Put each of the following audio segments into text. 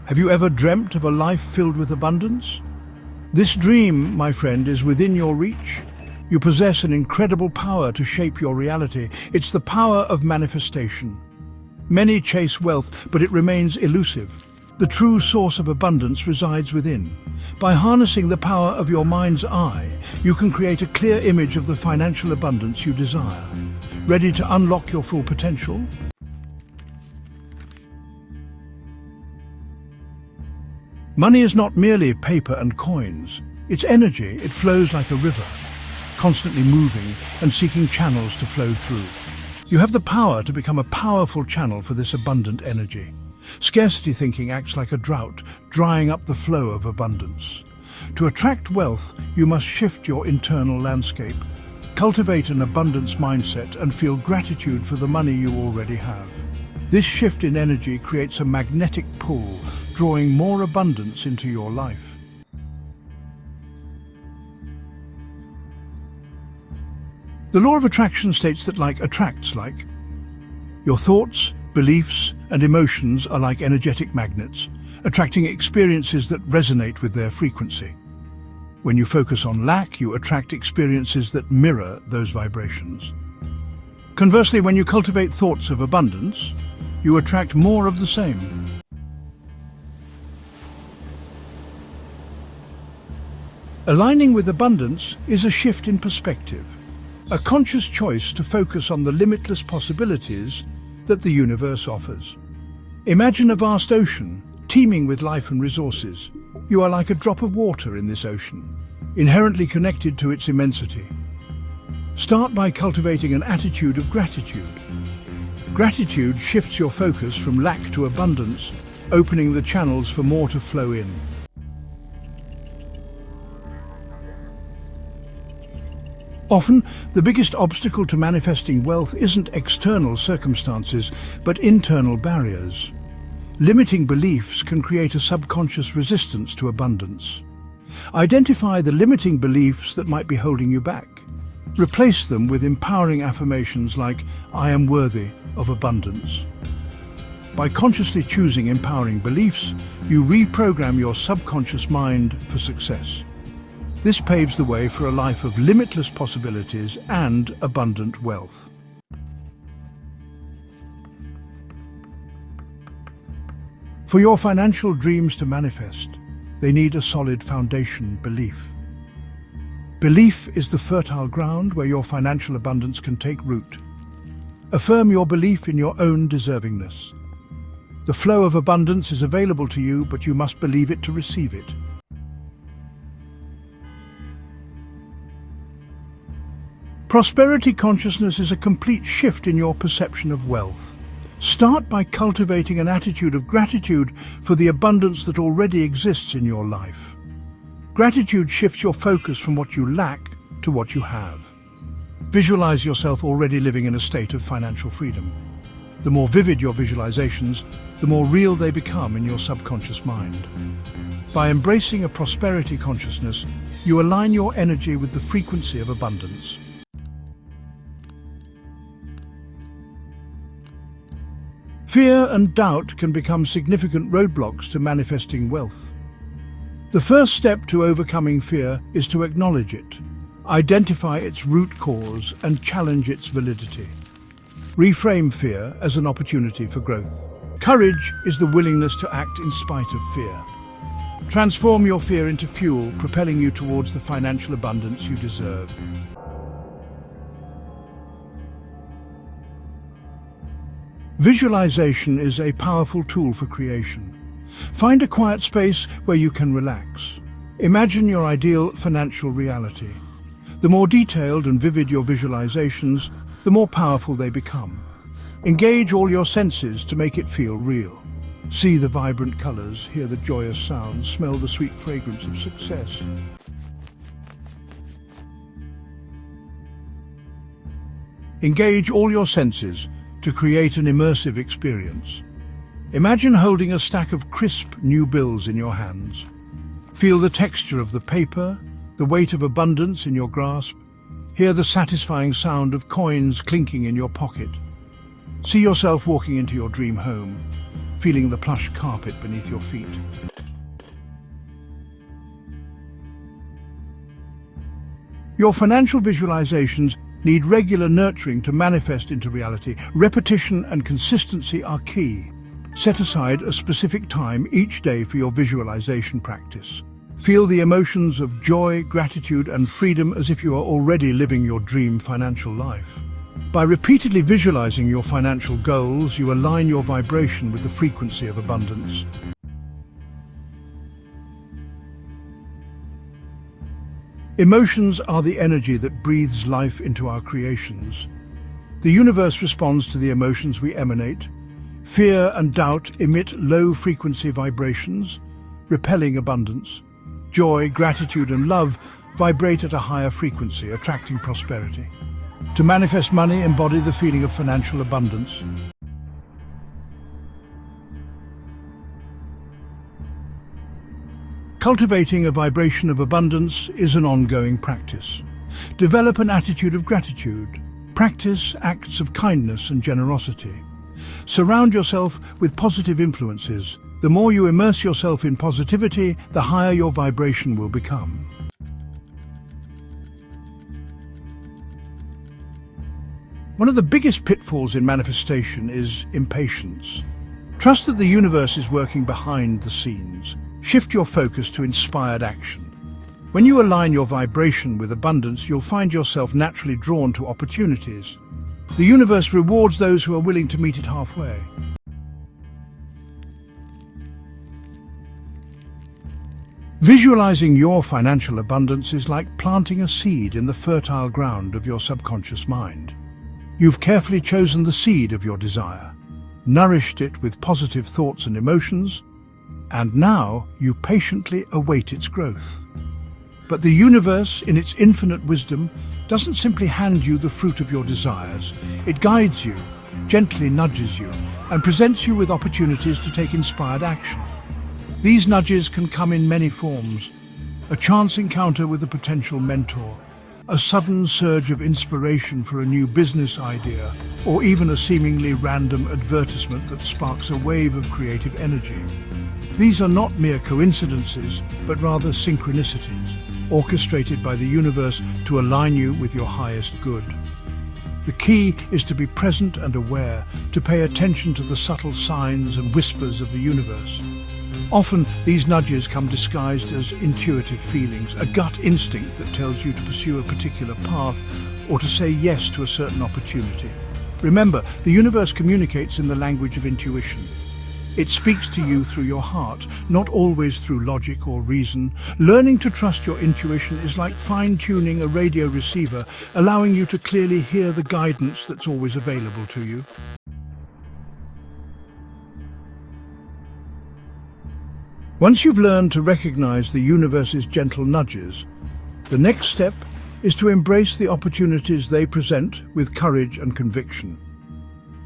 Have you ever dreamt of a life filled with abundance? This dream, my friend, is within your reach. You possess an incredible power to shape your reality. It's the power of manifestation. Many chase wealth, but it remains elusive. The true source of abundance resides within. By harnessing the power of your mind's eye, you can create a clear image of the financial abundance you desire. Ready to unlock your full potential? Money is not merely paper and coins. It's energy. It flows like a river, constantly moving and seeking channels to flow through. You have the power to become a powerful channel for this abundant energy. Scarcity thinking acts like a drought, drying up the flow of abundance. To attract wealth, you must shift your internal landscape. Cultivate an abundance mindset and feel gratitude for the money you already have. This shift in energy creates a magnetic pull, drawing more abundance into your life. The law of attraction states that like attracts like. Your thoughts, beliefs, and emotions are like energetic magnets, attracting experiences that resonate with their frequency. When you focus on lack, you attract experiences that mirror those vibrations. Conversely, when you cultivate thoughts of abundance, you attract more of the same. Aligning with abundance is a shift in perspective, a conscious choice to focus on the limitless possibilities that the universe offers. Imagine a vast ocean, teeming with life and resources. You are like a drop of water in this ocean, inherently connected to its immensity. Start by cultivating an attitude of gratitude. Gratitude shifts your focus from lack to abundance, opening the channels for more to flow in. Often, the biggest obstacle to manifesting wealth isn't external circumstances, but internal barriers. Limiting beliefs can create a subconscious resistance to abundance. Identify the limiting beliefs that might be holding you back. Replace them with empowering affirmations like, "I am worthy of abundance." By consciously choosing empowering beliefs, you reprogram your subconscious mind for success. This paves the way for a life of limitless possibilities and abundant wealth. For your financial dreams to manifest, they need a solid foundation: belief. Belief is the fertile ground where your financial abundance can take root. Affirm your belief in your own deservingness. The flow of abundance is available to you, but you must believe it to receive it. Prosperity consciousness is a complete shift in your perception of wealth. Start by cultivating an attitude of gratitude for the abundance that already exists in your life. Gratitude shifts your focus from what you lack to what you have. Visualize yourself already living in a state of financial freedom. The more vivid your visualizations, the more real they become in your subconscious mind. By embracing a prosperity consciousness, you align your energy with the frequency of abundance. Fear and doubt can become significant roadblocks to manifesting wealth. The first step to overcoming fear is to acknowledge it, identify its root cause, and challenge its validity. Reframe fear as an opportunity for growth. Courage is the willingness to act in spite of fear. Transform your fear into fuel, propelling you towards the financial abundance you deserve. Visualization is a powerful tool for creation. Find a quiet space where you can relax. Imagine your ideal financial reality. The more detailed and vivid your visualizations, the more powerful they become. Engage all your senses to make it feel real. See the vibrant colors, hear the joyous sounds, smell the sweet fragrance of success. Engage all your senses to create an immersive experience. Imagine holding a stack of crisp new bills in your hands. Feel the texture of the paper, the weight of abundance in your grasp. Hear the satisfying sound of coins clinking in your pocket. See yourself walking into your dream home, feeling the plush carpet beneath your feet. Your financial visualizations need regular nurturing to manifest into reality. Repetition and consistency are key. Set aside a specific time each day for your visualization practice. Feel the emotions of joy, gratitude, and freedom as if you are already living your dream financial life. By repeatedly visualizing your financial goals, you align your vibration with the frequency of abundance. Emotions are the energy that breathes life into our creations. The universe responds to the emotions we emanate. Fear and doubt emit low-frequency vibrations, repelling abundance. Joy, gratitude, and love vibrate at a higher frequency, attracting prosperity. To manifest money, embody the feeling of financial abundance. Cultivating a vibration of abundance is an ongoing practice. Develop an attitude of gratitude. Practice acts of kindness and generosity. Surround yourself with positive influences. The more you immerse yourself in positivity, the higher your vibration will become. One of the biggest pitfalls in manifestation is impatience. Trust that the universe is working behind the scenes. Shift your focus to inspired action. When you align your vibration with abundance, you'll find yourself naturally drawn to opportunities. The universe rewards those who are willing to meet it halfway. Visualizing your financial abundance is like planting a seed in the fertile ground of your subconscious mind. You've carefully chosen the seed of your desire, nourished it with positive thoughts and emotions, and now you patiently await its growth. But the universe, in its infinite wisdom, doesn't simply hand you the fruit of your desires. It guides you, gently nudges you, and presents you with opportunities to take inspired action. These nudges can come in many forms: a chance encounter with a potential mentor, a sudden surge of inspiration for a new business idea, or even a seemingly random advertisement that sparks a wave of creative energy. These are not mere coincidences, but rather synchronicities, orchestrated by the universe to align you with your highest good. The key is to be present and aware, to pay attention to the subtle signs and whispers of the universe. Often, these nudges come disguised as intuitive feelings, a gut instinct that tells you to pursue a particular path or to say yes to a certain opportunity. Remember, the universe communicates in the language of intuition. It speaks to you through your heart, not always through logic or reason. Learning to trust your intuition is like fine-tuning a radio receiver, allowing you to clearly hear the guidance that's always available to you. Once you've learned to recognize the universe's gentle nudges, the next step is to embrace the opportunities they present with courage and conviction.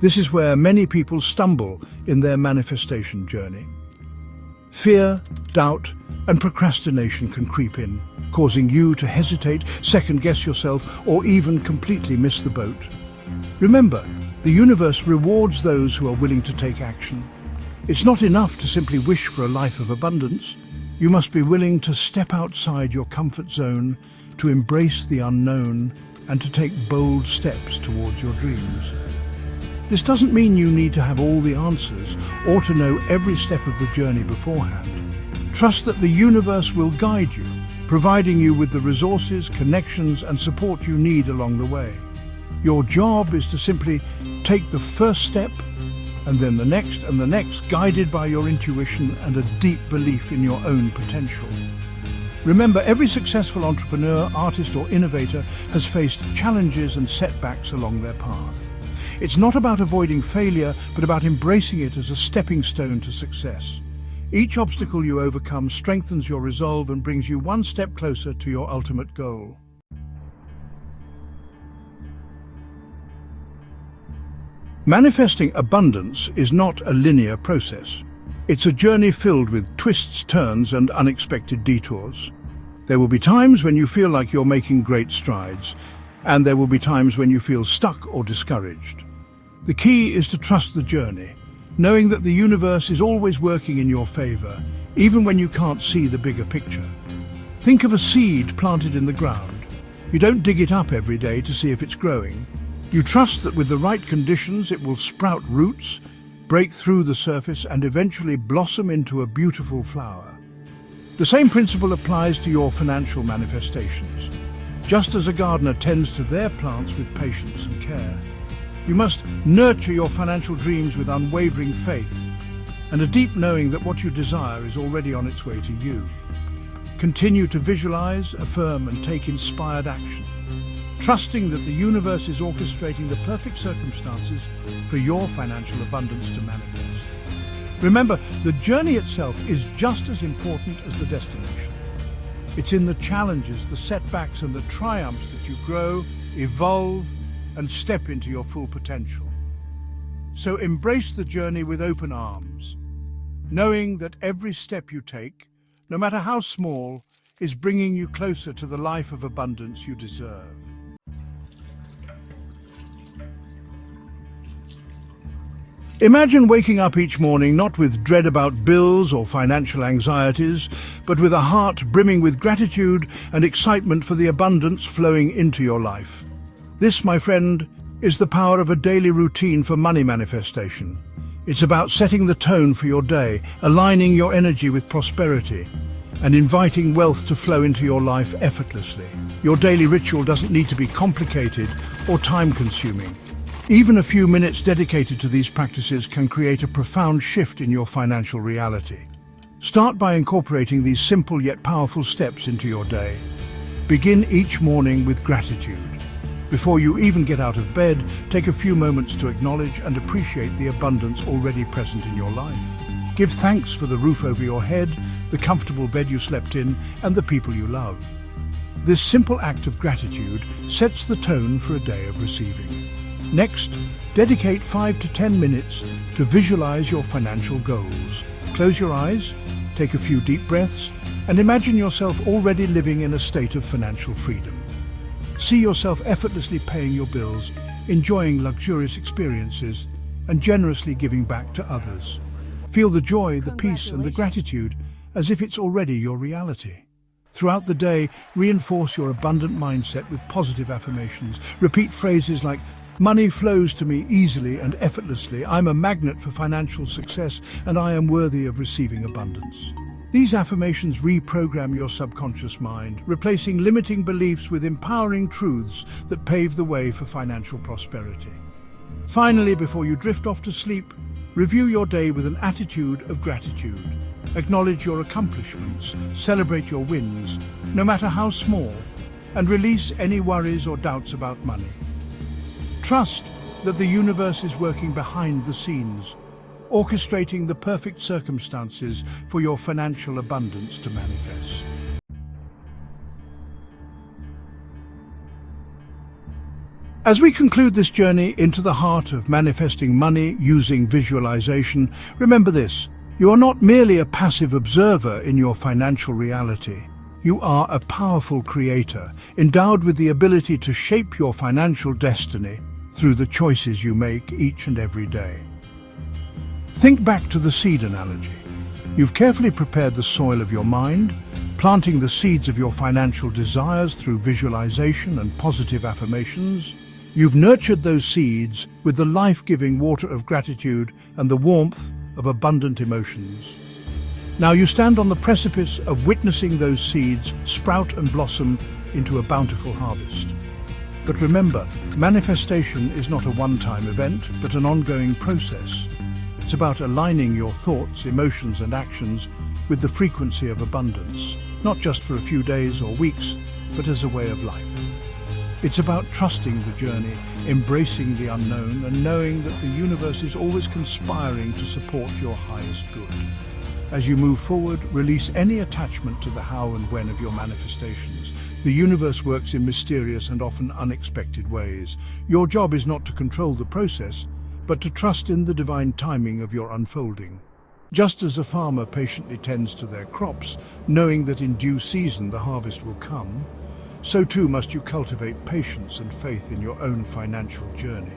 This is where many people stumble in their manifestation journey. Fear, doubt, and procrastination can creep in, causing you to hesitate, second-guess yourself, or even completely miss the boat. Remember, the universe rewards those who are willing to take action. It's not enough to simply wish for a life of abundance. You must be willing to step outside your comfort zone, to embrace the unknown, and to take bold steps towards your dreams. This doesn't mean you need to have all the answers or to know every step of the journey beforehand. Trust that the universe will guide you, providing you with the resources, connections, and support you need along the way. Your job is to simply take the first step, and then the next and the next, guided by your intuition and a deep belief in your own potential. Remember, every successful entrepreneur, artist, or innovator has faced challenges and setbacks along their path. It's not about avoiding failure, but about embracing it as a stepping stone to success. Each obstacle you overcome strengthens your resolve and brings you one step closer to your ultimate goal. Manifesting abundance is not a linear process. It's a journey filled with twists, turns, and unexpected detours. There will be times when you feel like you're making great strides, and there will be times when you feel stuck or discouraged. The key is to trust the journey, knowing that the universe is always working in your favor, even when you can't see the bigger picture. Think of a seed planted in the ground. You don't dig it up every day to see if it's growing. You trust that with the right conditions it will sprout roots, break through the surface, and eventually blossom into a beautiful flower. The same principle applies to your financial manifestations. Just as a gardener tends to their plants with patience and care, you must nurture your financial dreams with unwavering faith and a deep knowing that what you desire is already on its way to you. Continue to visualize, affirm, and take inspired action, trusting that the universe is orchestrating the perfect circumstances for your financial abundance to manifest. Remember, the journey itself is just as important as the destination. It's in the challenges, the setbacks, and the triumphs that you grow, evolve, and step into your full potential. So embrace the journey with open arms, knowing that every step you take, no matter how small, is bringing you closer to the life of abundance you deserve. Imagine waking up each morning not with dread about bills or financial anxieties, but with a heart brimming with gratitude and excitement for the abundance flowing into your life. This, my friend, is the power of a daily routine for money manifestation. It's about setting the tone for your day, aligning your energy with prosperity, and inviting wealth to flow into your life effortlessly. Your daily ritual doesn't need to be complicated or time-consuming. Even a few minutes dedicated to these practices can create a profound shift in your financial reality. Start by incorporating these simple yet powerful steps into your day. Begin each morning with gratitude. Before you even get out of bed, take a few moments to acknowledge and appreciate the abundance already present in your life. Give thanks for the roof over your head, the comfortable bed you slept in, and the people you love. This simple act of gratitude sets the tone for a day of receiving. Next, dedicate 5 to 10 minutes to visualize your financial goals. Close your eyes, take a few deep breaths, and imagine yourself already living in a state of financial freedom. See yourself effortlessly paying your bills, enjoying luxurious experiences, and generously giving back to others. Feel the joy, the peace, and the gratitude as if it's already your reality. Throughout the day, reinforce your abundant mindset with positive affirmations. Repeat phrases like, "Money flows to me easily and effortlessly. I'm a magnet for financial success, and I am worthy of receiving abundance." These affirmations reprogram your subconscious mind, replacing limiting beliefs with empowering truths that pave the way for financial prosperity. Finally, before you drift off to sleep, review your day with an attitude of gratitude. Acknowledge your accomplishments, celebrate your wins, no matter how small, and release any worries or doubts about money. Trust that the universe is working behind the scenes, orchestrating the perfect circumstances for your financial abundance to manifest. As we conclude this journey into the heart of manifesting money using visualization, remember this: you are not merely a passive observer in your financial reality. You are a powerful creator, endowed with the ability to shape your financial destiny through the choices you make each and every day. Think back to the seed analogy. You've carefully prepared the soil of your mind, planting the seeds of your financial desires through visualization and positive affirmations. You've nurtured those seeds with the life-giving water of gratitude and the warmth of abundant emotions. Now you stand on the precipice of witnessing those seeds sprout and blossom into a bountiful harvest. But remember, manifestation is not a one-time event, but an ongoing process. It's about aligning your thoughts, emotions, and actions with the frequency of abundance, not just for a few days or weeks, but as a way of life. It's about trusting the journey, embracing the unknown, and knowing that the universe is always conspiring to support your highest good. As you move forward, release any attachment to the how and when of your manifestations. The universe works in mysterious and often unexpected ways. Your job is not to control the process, but to trust in the divine timing of your unfolding. Just as a farmer patiently tends to their crops, knowing that in due season the harvest will come, so too must you cultivate patience and faith in your own financial journey.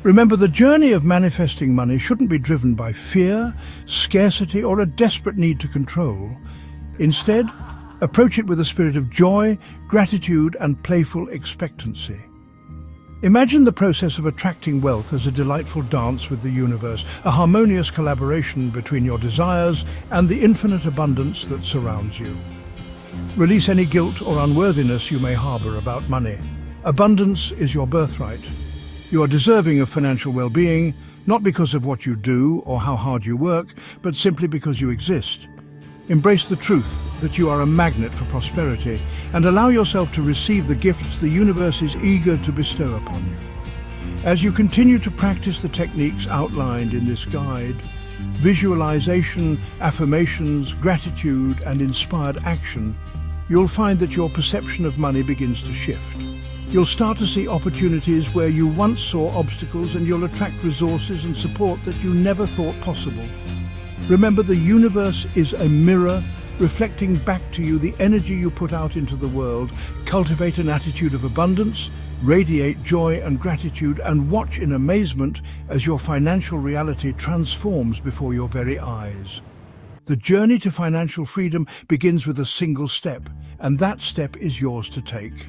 Remember, the journey of manifesting money shouldn't be driven by fear, scarcity, or a desperate need to control. Instead, approach it with a spirit of joy, gratitude, and playful expectancy. Imagine the process of attracting wealth as a delightful dance with the universe, a harmonious collaboration between your desires and the infinite abundance that surrounds you. Release any guilt or unworthiness you may harbor about money. Abundance is your birthright. You are deserving of financial well-being, not because of what you do or how hard you work, but simply because you exist. Embrace the truth that you are a magnet for prosperity and allow yourself to receive the gifts the universe is eager to bestow upon you. As you continue to practice the techniques outlined in this guide, visualization, affirmations, gratitude, and inspired action, you'll find that your perception of money begins to shift. You'll start to see opportunities where you once saw obstacles, and you'll attract resources and support that you never thought possible. Remember, the universe is a mirror reflecting back to you the energy you put out into the world. Cultivate an attitude of abundance, radiate joy and gratitude, and watch in amazement as your financial reality transforms before your very eyes. The journey to financial freedom begins with a single step, and that step is yours to take.